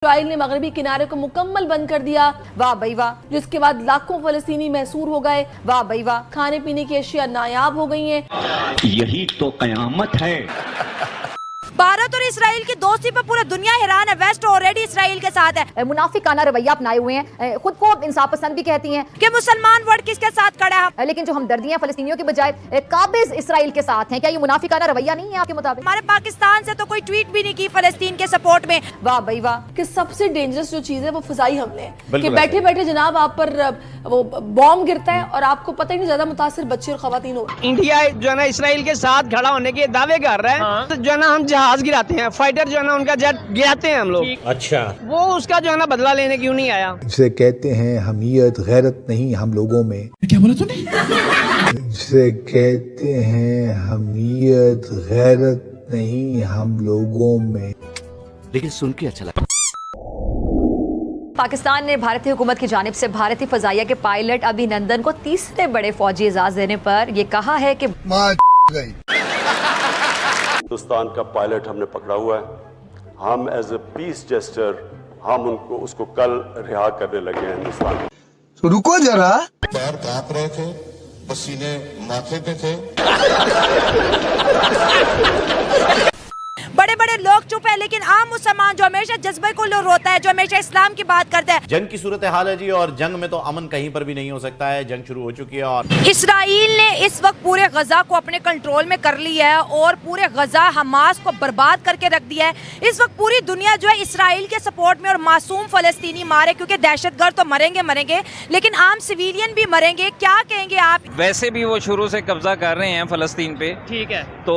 Israel ने मगरबी किनारे को मुकम्मल बंद कर दिया। वाह भाई वाह। जिसके बाद लाखों फलस्तीनी महसूर हो गए। वाह भाई वाह। खाने पीने की अशिया नायाब हो गई हैं। यही तो कयामत है। भारत और इसराइल की दोस्ती पर पूरा दुनिया हैरान है। वेस्ट ऑलरेडी इसराइल के साथ है। मुनाफिकाना रवैया अपनाए हुए हैं, खुद को इंसाफ पसंद भी कहती हैं कि मुसलमान वर्ल्ड किसके साथ खड़ा है, लेकिन जो हमदर्दियां फलस्तीनियों के बजाय काबिज इसराइल के साथ हैं। क्या ये मुनाफिकाना रवैया नहीं है आपके मुताबिक? हमारे पाकिस्तान से तो कोई ट्वीट भी नहीं की फलस्तीन के सपोर्ट में। वाह भाई वाह। कि सबसे डेंजरस जो चीज है वो फिजाई हमले हैं कि बैठे बैठे जनाब आप पर वो बॉम्ब गिरता है और आपको पता ही नहीं, ज्यादा मुतासिर बच्चे और खवातीन हो। इंडिया जो है ना इसराइल के साथ खड़ा होने के दावे कर रहा है। तो जो है ना हम जहाज गिराते हैं, फाइटर जो है ना उनका जेट गिराते हैं हम लोग। अच्छा, वो उसका जो है ना बदला लेने क्यों नहीं आया? जिसे कहते हैं हमीयत गैरत नहीं हम लोगों में। क्या बोला तूने? जिसे कहते हैं हमीयत गैरत नहीं हम लोगों में। लेकिन सुन के अच्छा लगा। पाकिस्तान ने भारतीय हुकूमत की जानिब से भारतीय फजाइया के पायलट अभिनंदन को तीसरे बड़े फौजी एजाज देने पर यह कहा है कि हिंदुस्तान का पायलट हमने पकड़ा हुआ है। हम एज ए पीस जेस्टर हम उसको कल रिहा करने लगे हैं हिंदुस्तान। तो रुको जरा, पैर कांप रहे थे, पसीने माथे पे थे। बड़े बड़े लोग चुप है, लेकिन आम मुसलमान जो हमेशा जज्बे को रोता है, जो हमेशा इस्लाम की बात करता है। जंग की सूरत हाल है जी, और जंग में तो अमन कहीं पर भी नहीं हो सकता है। जंग शुरू हो चुकी है और इसराइल ने इस वक्त पूरे गजा को अपने कंट्रोल में कर लिया है और पूरे गजा हमास को बर्बाद करके रख दिया है। इस वक्त पूरी दुनिया जो है इसराइल के सपोर्ट में और मासूम फलस्तीनी मारे, क्योंकि दहशतगर्द तो मरेंगे, लेकिन आम सिविलियन भी मरेंगे। क्या कहेंगे आप? वैसे भी वो शुरू से कब्जा कर रहे हैं फलस्तीन पे, ठीक है, तो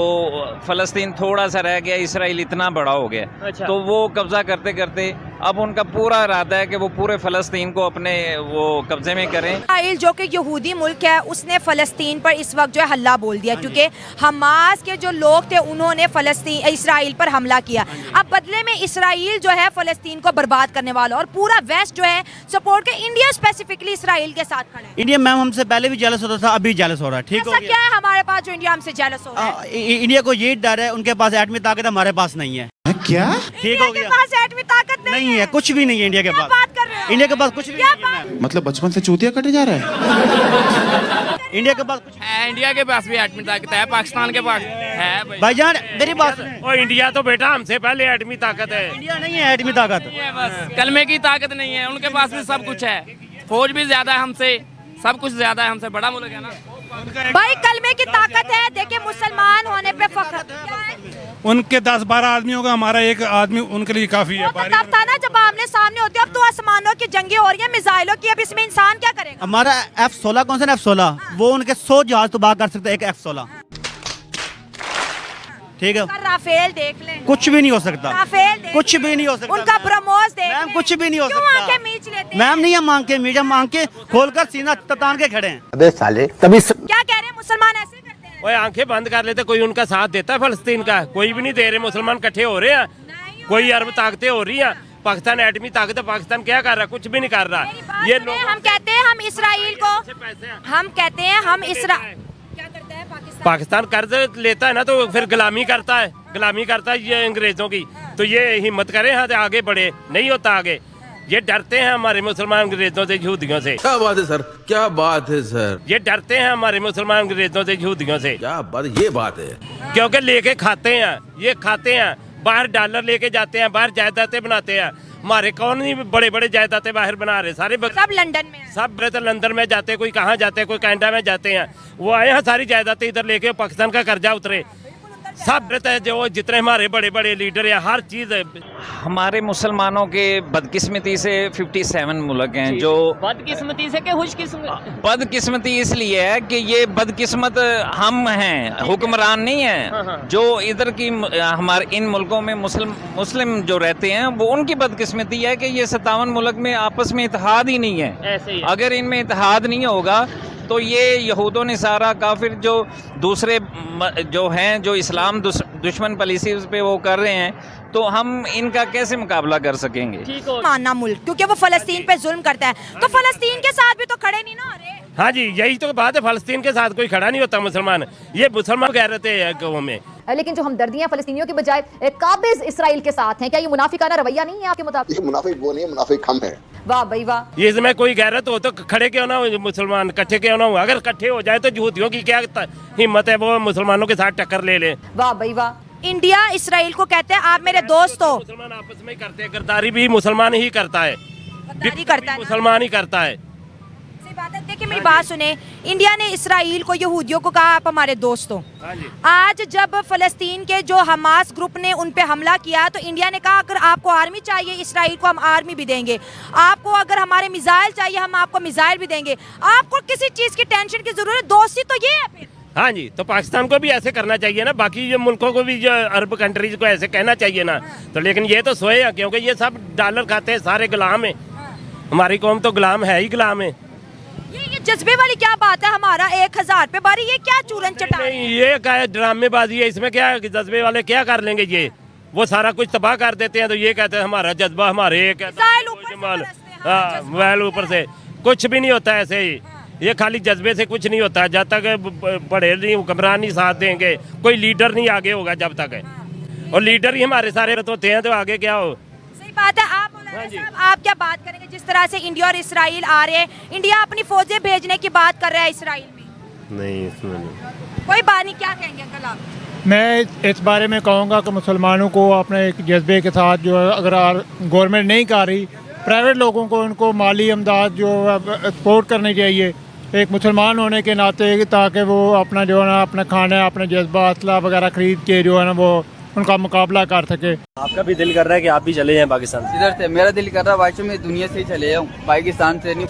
फलस्तीन थोड़ा सा रह गया, इसराइल इतना बड़ा हो गया। अच्छा। तो वो कब्जा करते करते अब उनका पूरा इरादा है कि वो पूरे फलस्तीन को अपने वो कब्जे में करें। इसराइल जो कि यहूदी मुल्क है, उसने फलस्तीन पर इस वक्त जो है हल्ला बोल दिया, क्योंकि हमास के जो लोग थे उन्होंने इसराइल पर हमला किया। अब बदले में इसराइल जो है फलस्तीन को बर्बाद करने वाला, और पूरा वेस्ट जो है सपोर्ट के इंडिया स्पेसिफिकली इसराइल के साथ खड़ा है। इंडिया मैम हमसे पहले भी जेलस होता था, अभी जेलस हो रहा है। ठीक हो क्या है हमारे पास जो इंडिया हमसे जेलस हो रहा है? इंडिया को ये डर है, उनके पास एटमी ताकत, हमारे पास नहीं है। क्या ठीक हो गया? पास एटमी ताकत नहीं है, कुछ भी नहीं है इंडिया के पास। बात कर रहे हो? इंडिया के पास कुछ भी नहीं है। मतलब बचपन से चूतिया कटे जा रहा है। इंडिया के पास कुछ है, इंडिया के पास भी एटमी ताकत है, पाकिस्तान के पास है। भाईजान मेरी बात, और इंडिया तो बेटा हमसे पहले एटमी ताकत है। इंडिया नहीं है एटमी ताकत, बस कलमे की ताकत नहीं है। उनके पास भी सब कुछ है, फौज भी ज्यादा है हमसे, सब कुछ ज्यादा है हमसे, बड़ा मुल्क है ना भाई। कलमे की ताकत है। देखिए मुसलमान होने पे फख्र। उनके 10-12 आदमियों का हमारा एक आदमी उनके लिए काफी है। तब था ना जब आमने सामने होते, अब तो आसमानों की जंगे हो रही है, मिसाइलों की। अब इसमें इंसान क्या करेगा? हमारा F-16 कौन सा F-16, वो उनके 100 जहाज तबाह कर सकते हैं, एक F-16। ठीक है, राफेल देख लें, कुछ भी नहीं हो सकता। राफेल कुछ भी नहीं हो सकता। उनका ब्रह्मोस देख मैम, कुछ भी नहीं हो क्यों सकता। आंखें मीच लेते हैं? मैम नहीं, हम आंखें मीच, हम आंखें खोलकर सीना तान के खड़े हैं। अबे साले तभी क्या कह रहे हैं? मुसलमान ऐसे करते हैं? ओए आंखें बंद कर लेते, कोई उनका साथ देता है फलस्तीन का? कोई भी नहीं दे रहे। मुसलमान इकट्ठे हो रहे हैं, कोई अरब ताकतें हो रही हैं। पाकिस्तान एटमी ताकत है, पाकिस्तान क्या कर रहा है? कुछ भी नहीं कर रहा। ये लोग हम कहते हैं हम इसराइल को, हम कहते हैं हम इसराइल क्या करता है? पाकिस्तान कर्ज लेता है ना, तो फिर गुलामी करता है ये अंग्रेजों की। तो ये हिम्मत करें, हाँ आगे बढ़े, नहीं होता आगे। ये डरते हैं हमारे मुसलमान अंग्रेजों से, यहूदियों से। क्या बात है सर, क्या बात है सर। ये डरते हैं हमारे मुसलमान अंग्रेजों से, यहूदियों से। क्या बात, ये बात है। क्योंकि लेके खाते हैं, ये खाते हैं, बाहर डॉलर लेके जाते हैं, बाहर जायदादें बनाते हैं। हमारे कौन नहीं बड़े बड़े जायदादें बाहर बना रहे, सारे सब लंदन में, सब तो लंदन में जाते, कोई कहाँ जाते, कोई कनाडा में जाते हैं। वो आए हैं सारी जायदादें इधर लेके, पाकिस्तान का कर्जा उतरे। सब जो जितने हमारे बड़े बड़े लीडर हैं, हर चीज। हमारे मुसलमानों के बदकिस्मती से 57 मुल्क हैं जो बदकिस्मती से के खुशकिस्मती। बदकिस्मती इसलिए है कि ये बदकिस्मत हम हैं, हुक्मरान नहीं है। जो इधर की हमारे इन मुल्कों में मुस्लिम जो रहते हैं, वो उनकी बदकिस्मती है कि ये 57 मुल्क में आपस में इत्तेहाद ही नहीं है। अगर इनमें इत्तेहाद नहीं होगा तो ये यहूदों ने सारा काफिर जो दूसरे जो हैं, जो इस्लाम दुश्मन पॉलिसी पे वो कर रहे हैं, तो हम इनका कैसे मुकाबला कर सकेंगे? मानना मुल्क, क्योंकि वो फलस्तीन पे जुल्म करता है, तो फलस्तीन के साथ भी तो खड़े नहीं ना हो रहे। हाँ जी, यही तो बात है, फलस्तीन के साथ कोई खड़ा नहीं होता मुसलमान, ये मुसलमान कह रहे थे गाँव में। लेकिन जो हमदर्दियां फलस्तीनियों के बजाय काबिज इसराइल के साथ हैं, क्या ये मुनाफिकाना रवैया नहीं है आपके मुताबिक? मुनाफिक वो नहीं है, मुनाफिक हम है। वाह भाई वाह। ये इसमें कोई गैरत हो तो खड़े क्यों ना हो मुसलमान, इकट्ठे क्यों ना हो? अगर इकट्ठे हो जाए तो यहूदियों की क्या हिम्मत है वो मुसलमानों के साथ टक्कर ले ले। वाह भाई वाह। इंडिया इसराइल को कहते हैं आप मेरे दोस्त हो। मुसलमान आपस में ही करते हैं, गद्दारी भी मुसलमान ही करता है, मुसलमान ही करता है। देखिए मेरी बात सुने, इंडिया ने इसराइल को, यहूदियों को कहा आप हमारे दोस्त हो। आज जब फलस्तीन के जो हमास ग्रुप ने उन पे हमला किया तो इंडिया ने कहा अगर आपको आर्मी चाहिए इसराइल को हम आर्मी भी देंगे, आपको अगर हमारे मिसाइल चाहिए हम आपको मिसाइल भी देंगे, आपको किसी चीज की टेंशन की जरूरत, दोस्ती तो ये है फिर। हाँ जी, तो पाकिस्तान को भी ऐसे करना चाहिए ना, बाकी जो मुल्कों को भी, जो अरब कंट्रीज को ऐसे कहना चाहिए ना। तो लेकिन ये तो सोए हैं, क्योंकि ये सब डॉलर खाते हैं, सारे गुलाम है, हमारी कौम तो गुलाम है ही गुलाम है। ये जज्बे वाली क्या बात है, हमारा 1000 पे बारी, ये क्या चूरन चटा? नहीं, ये क्या है, ड्रामेबाजी है, इसमें क्या है, जज्बे वाले क्या कर लेंगे, ये वो सारा कुछ तबाह कर देते हैं। तो ये कहते हैं हमारा जज्बा, हमारे एक मोबाइल ऊपर से कुछ भी नहीं होता ऐसे ही, ये खाली जज्बे से कुछ नहीं होता। जब तक बड़े नहीं, हुक्मरान नहीं साथ देंगे, कोई लीडर नहीं आगे होगा जब तक, और लीडर ही हमारे सारे होते हैं, तो आगे क्या हो? सही बात है। आप क्या बात करेंगे जिस तरह से इंडिया और इसराइल आ रहे हैं, इंडिया अपनी फौजें भेजने की बात कर रहा है इसराइल में? नहीं, इसमें नहीं कोई बात नहीं, क्या कहेंगे अंकल आप? मैं इस बारे में कहूँगा कि मुसलमानों को अपने एक जज्बे के साथ, जो अगर गवर्नमेंट नहीं कर रही, प्राइवेट लोगों को उनको माली इमदाद जो सपोर्ट करनी चाहिए एक मुसलमान होने के नाते, ताकि वो अपना जो है ना अपना खाना, अपना जज्बा, असला वगैरह खरीद के जो है ना वो उनका मुकाबला कर सके। आपका भी दिल कर रहा है कि आप भी चले जाएं पाकिस्तान? इधर से मेरा दिल कर रहा है वाकई में दुनिया से ही चले जाऊँ, पाकिस्तान से नहीं।